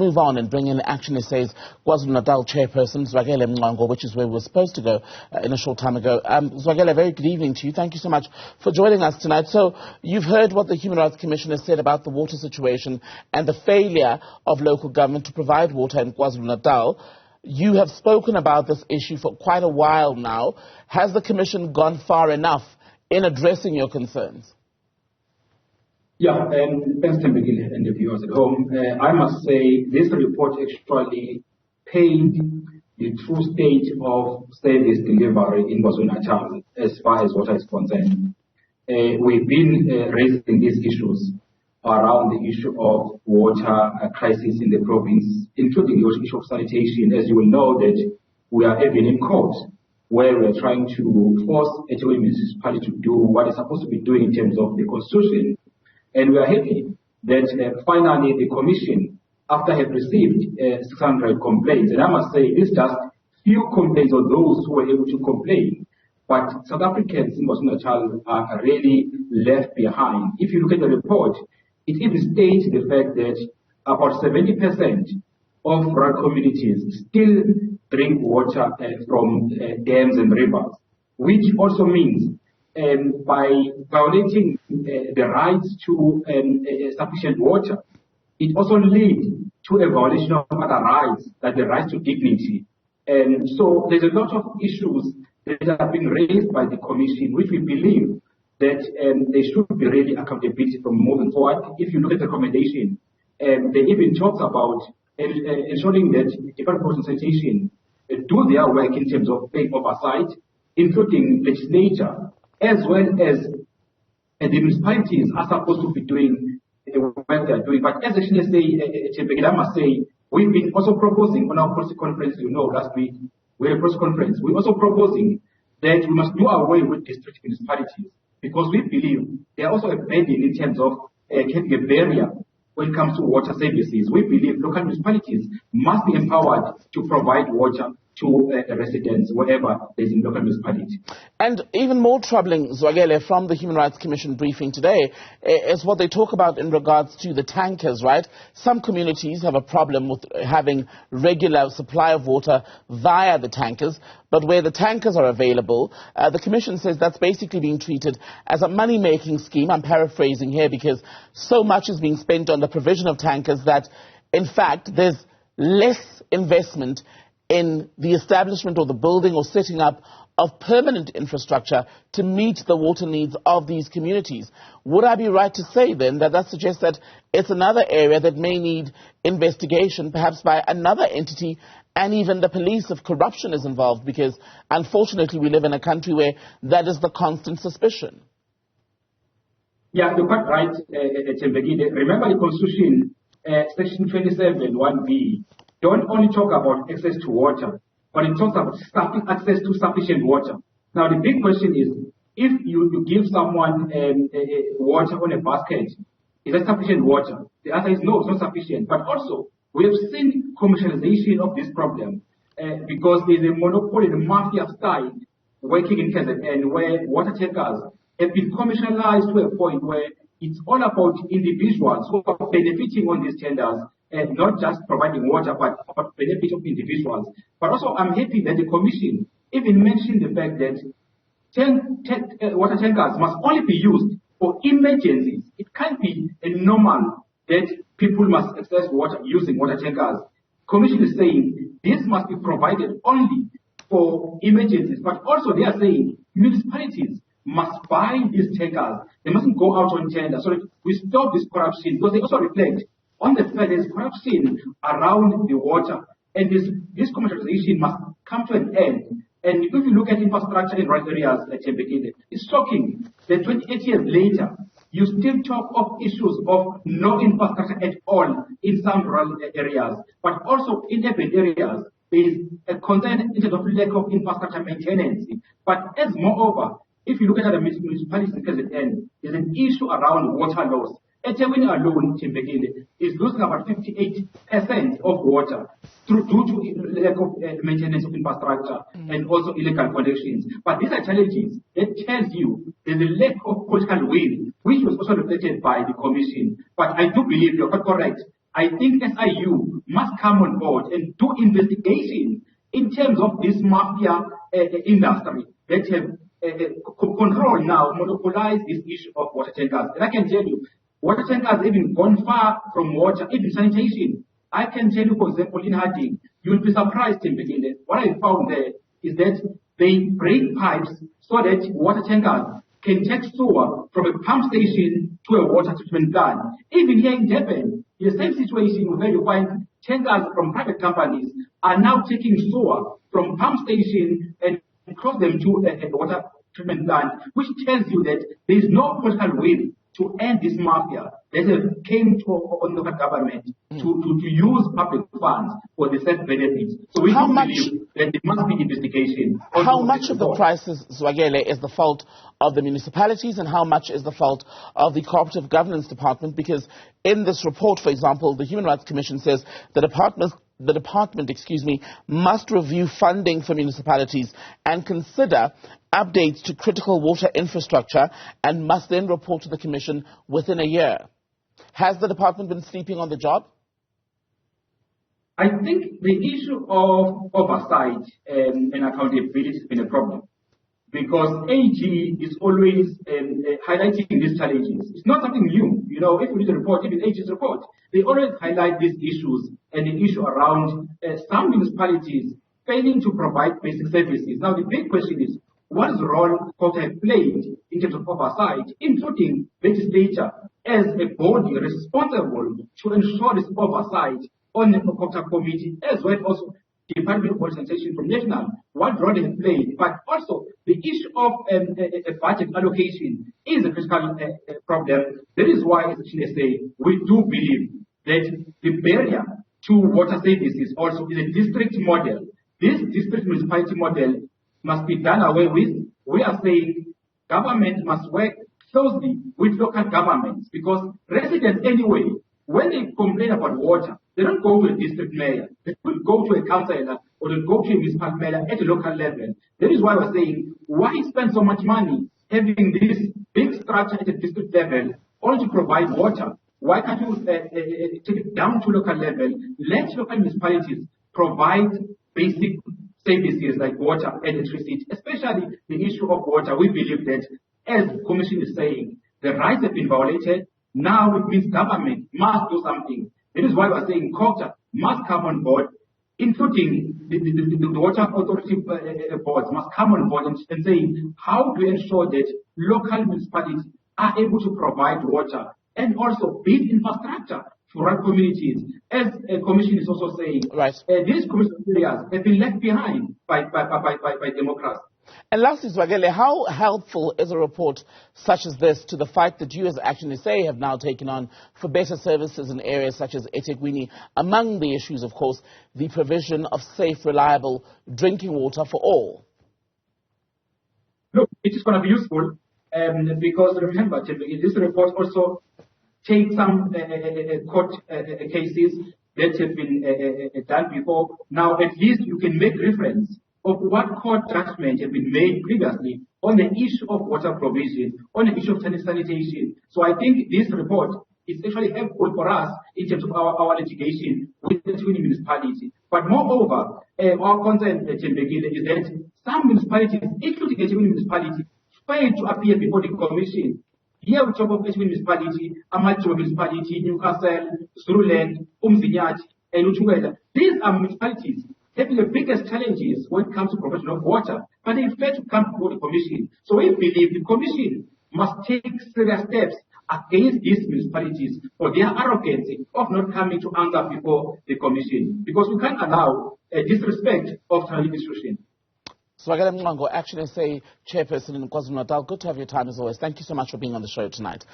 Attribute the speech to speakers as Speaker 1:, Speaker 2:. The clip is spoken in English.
Speaker 1: move on and bring in ActionSA's KwaZulu-Natal chairperson, Zwakele Mncwango, which is where we were supposed to go in a short time ago. Zwakele, very good evening to you. Thank you so much for joining us tonight. So you've heard what the Human Rights Commission has said about the water situation and the failure of local government to provide water in KwaZulu-Natal. You have spoken about this issue for quite a while now. Has the Commission gone far enough in addressing your concerns?
Speaker 2: Yeah, thanks, Tembekile, and the viewers at home. I must say this report actually paints the true state of service delivery in KwaZulu-Natal as far as water is concerned. We've been raising these issues around the issue of water crisis in the province, including the issue of sanitation. As you will know that we are even in court where we are trying to force a municipality to do what it's supposed to be doing in terms of the constitution. And we are happy that finally the Commission, after have received 600 complaints, and I must say this just few complaints of those who were able to complain, but South Africans in KwaZulu-Natal are really left behind. If you look at the report, it even states the fact that about 70% of rural communities still drink water from dams and rivers, which also means by violating the rights to sufficient water, it also leads to a violation of other rights, like the right to dignity. So there's a lot of issues that have been raised by the Commission, which we believe that there should be really accountability from moving forward. If you look at the recommendation, they even talks about ensuring that the Department of Sanitation do their work in terms of paying oversight, including legislature, as well as the municipalities are supposed to be doing the work they are doing. But as ActionSA, I must say, we've been also proposing on our policy conference, last week, we had a press conference. We're also proposing that we must do away with district municipalities because we believe they are also a burden in terms of having a barrier when it comes to water services. We believe local municipalities must be empowered to provide water to residents wherever there's a local municipality.
Speaker 1: And even more troubling, Zwakele, from the Human Rights Commission briefing today is what they talk about in regards to the tankers, right? Some communities have a problem with having regular supply of water via the tankers, but where the tankers are available, the Commission says that's basically being treated as a money-making scheme. I'm paraphrasing here because so much is being spent on the provision of tankers that, in fact, there's less investment in the establishment or the building or setting up of permanent infrastructure to meet the water needs of these communities. Would I be right to say then that suggests that it's another area that may need investigation, perhaps by another entity and even the police if corruption is involved, because unfortunately we live in a country where that is the constant suspicion?
Speaker 2: Yeah, you're quite right, Tembekile. Remember the Constitution, Section 27, 1B, don't only talk about access to water, but it talks about access to sufficient water. Now, the big question is, if you give someone water on a basket, is that sufficient water? The answer is no, it's not sufficient. But also, we have seen commercialization of this problem because there's a monopoly, the mafia style, working in KZN, where water tankers have been commercialized to a point where it's all about individuals who are benefiting on these tenders, and not just providing water, but for benefit of individuals. But also, I'm happy that the Commission even mentioned the fact that water tankers must only be used for emergencies. It can't be a normal that people must access water using water tankers. Commission is saying this must be provided only for emergencies, but also they are saying municipalities must buy these tankers. They mustn't go out on tender so that we stop this corruption, because they also reflect on the fact there's corruption around the water, and this commercialization must come to an end. And if you look at infrastructure in rural areas, it's shocking that 28 years later, you still talk of issues of no infrastructure at all in some rural areas, but also in urban areas, there is a concern in terms of lack of infrastructure maintenance. But as moreover, if you look at other municipalities in KZN, there's an issue around water loss. eThekwini alone, Tembekile, is losing about 58% of water due to lack of maintenance of infrastructure and also illegal connections. But these are challenges that tells you there's a lack of political will, which was also reflected by the Commission. But I do believe you're quite correct I think SIU must come on board and do investigation in terms of this mafia industry that have control now, monopolize this issue of water tankers. And I can tell you, water tankers have even gone far from water, even sanitation. I can tell you, for example, in Harding, you'll be surprised, Timbekile. What I found there is that they break pipes so that water tankers can take sewer from a pump station to a water treatment plant. Even here in Durban, in the same situation where you find tankers from private companies are now taking sewer from pump station and cross them to a water treatment plant, which tells you that there is no political will to end this mafia that came to on the government to use public funds for the self-benefits. So we believe that there must be investigation.
Speaker 1: How much of the crisis, Zwakele, is the fault of the municipalities and how much is the fault of the Cooperative Governance Department? Because in this report, for example, the Human Rights Commission says the department must review funding for municipalities and consider updates to critical water infrastructure and must then report to the Commission within a year. Has the department been sleeping on the job?
Speaker 2: I think the issue of oversight and accountability has been a problem because AG is always highlighting these challenges. It's not something new. You know, if we read the report, even AG's report, they always highlight these issues and the issue around some municipalities failing to provide basic services. Now, the big question is, what is the role COGTA have played in terms of oversight, including legislature as a body responsible to ensure this oversight on the COGTA committee, as well as also Department of Water Sanitation from national, what role they have played, but also the issue of a budget allocation is a critical problem. That is why, as ActionSA, we do believe that the barrier to water services also is a district model. This district municipality model must be done away with. We are saying government must work closely with local governments because residents anyway, when they complain about water, they don't go to a district mayor. They will go to a councillor or they go to a municipal mayor at a local level. That is why we're saying, why spend so much money having this big structure at a district level only to provide water? Why can't you take it down to local level? Let local municipalities provide basic services like water, electricity, especially the issue of water. We believe that, as the Commission is saying, the rights have been violated. Now it means government must do something. That is why we're saying COGTA must come on board, including the water authority boards must come on board and saying how to ensure that local municipalities are able to provide water and also build infrastructure for our communities. As a commission is also saying,
Speaker 1: right.
Speaker 2: These commercial areas have been left behind by democrats.
Speaker 1: And lastly, Zwakele, how helpful is a report such as this to the fight that you as ActionSA have now taken on for better services in areas such as eThekwini? Among the issues, of course, the provision of safe, reliable drinking water for all.
Speaker 2: Look, it is going to be useful because remember, this report also takes some court cases that have been done before. Now, at least you can make reference of what court judgment have been made previously on the issue of water provision, on the issue of sanitation. So I think this report is actually helpful for us in terms of our litigation with the municipality. But moreover, our concern is that some municipalities, including the municipality, fail to appear before the commission. Here we talk of the municipality, Amateur municipality, Newcastle, Zululand, Umzinyathi, and Uchukwela. These are municipalities having the biggest challenges when it comes to provision of water, but they fail to come before the commission. So we believe the commission must take serious steps against these municipalities for their arrogance of not coming to answer before the commission, because we can't allow disrespect of transit institution.
Speaker 1: Zwakele Mncwango, ActionSA chairperson in KwaZulu-Natal. Good to have your time as always. Thank you so much for being on the show tonight.